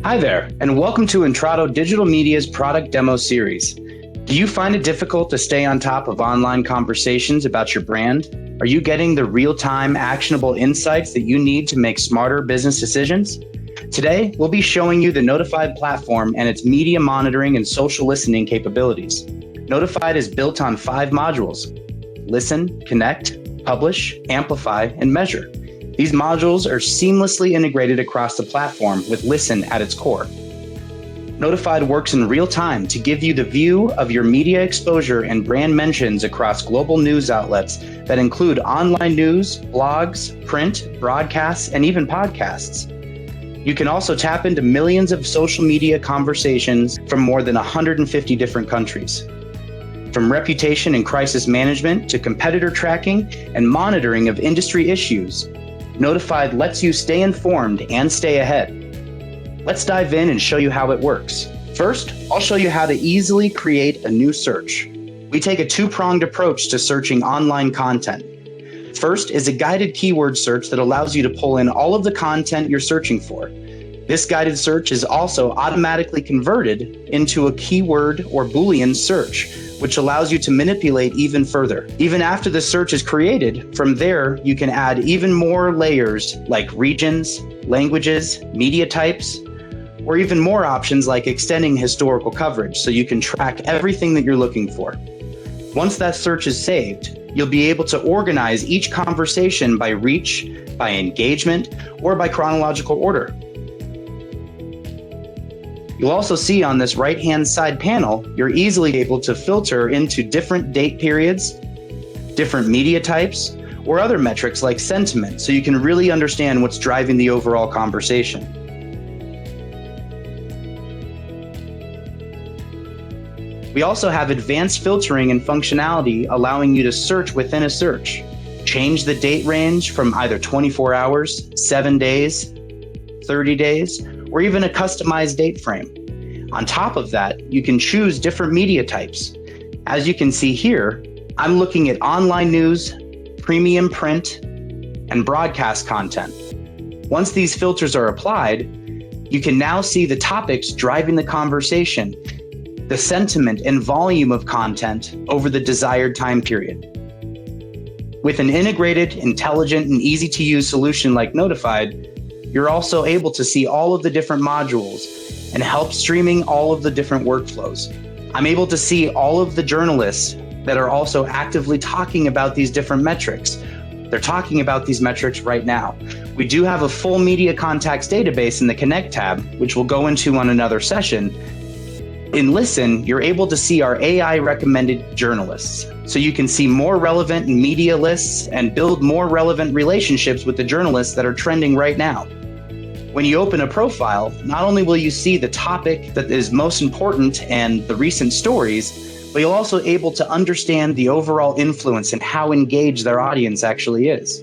Hi there, and welcome to Intrado Digital Media's product demo series. Do you find it difficult to stay on top of online conversations about your brand? Are you getting the real-time, actionable insights that you need to make smarter business decisions? Today, we'll be showing you the Notified platform and its media monitoring and social listening capabilities. Notified is built on 5 modules: listen, connect, publish, amplify, and measure. These modules are seamlessly integrated across the platform with Listen at its core. Notified works in real time to give you the view of your media exposure and brand mentions across global news outlets that include online news, blogs, print, broadcasts, and even podcasts. You can also tap into millions of social media conversations from more than 150 different countries. From reputation and crisis management to competitor tracking and monitoring of industry issues, Notified lets you stay informed and stay ahead. Let's dive in and show you how it works. First, I'll show you how to easily create a new search. We take a 2-pronged approach to searching online content. First is a guided keyword search that allows you to pull in all of the content you're searching for. This guided search is also automatically converted into a keyword or Boolean search, which allows you to manipulate even further. Even after the search is created, from there, you can add even more layers like regions, languages, media types, or even more options like extending historical coverage so you can track everything that you're looking for. Once that search is saved, you'll be able to organize each conversation by reach, by engagement, or by chronological order. You'll also see on this right-hand side panel, you're easily able to filter into different date periods, different media types, or other metrics like sentiment, so you can really understand what's driving the overall conversation. We also have advanced filtering and functionality allowing you to search within a search. Change the date range from either 24 hours, 7 days, 30 days, or even a customized date frame. On top of that, you can choose different media types. As you can see here, I'm looking at online news, premium print, and broadcast content. Once these filters are applied, you can now see the topics driving the conversation, the sentiment and volume of content over the desired time period. With an integrated, intelligent, and easy-to-use solution like Notified, you're also able to see all of the different modules and help streaming all of the different workflows. I'm able to see all of the journalists that are also actively talking about these different metrics. They're talking about these metrics right now. We do have a full media contacts database in the Connect tab, which we'll go into on another session. In Listen, you're able to see our AI recommended journalists. So you can see more relevant media lists and build more relevant relationships with the journalists that are trending right now. When you open a profile, not only will you see the topic that is most important and the recent stories, but you're also able to understand the overall influence and how engaged their audience actually is.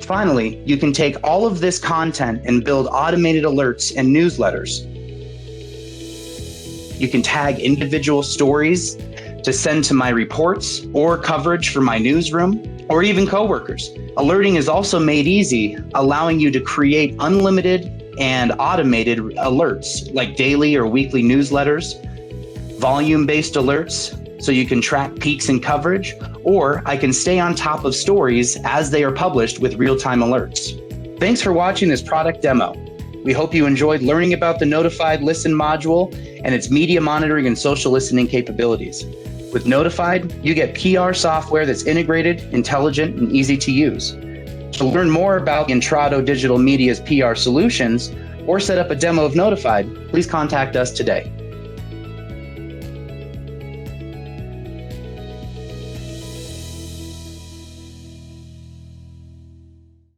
Finally, you can take all of this content and build automated alerts and newsletters. You can tag individual stories to send to my reports or coverage for my newsroom or even coworkers. Alerting is also made easy, allowing you to create unlimited and automated alerts like daily or weekly newsletters, volume-based alerts, so you can track peaks in coverage, or I can stay on top of stories as they are published with real-time alerts. Thanks for watching this product demo. We hope you enjoyed learning about the Notified Listen module and its media monitoring and social listening capabilities. With Notified, you get PR software that's integrated, intelligent, and easy to use. To learn more about Intrado Digital Media's PR solutions or set up a demo of Notified, please contact us today.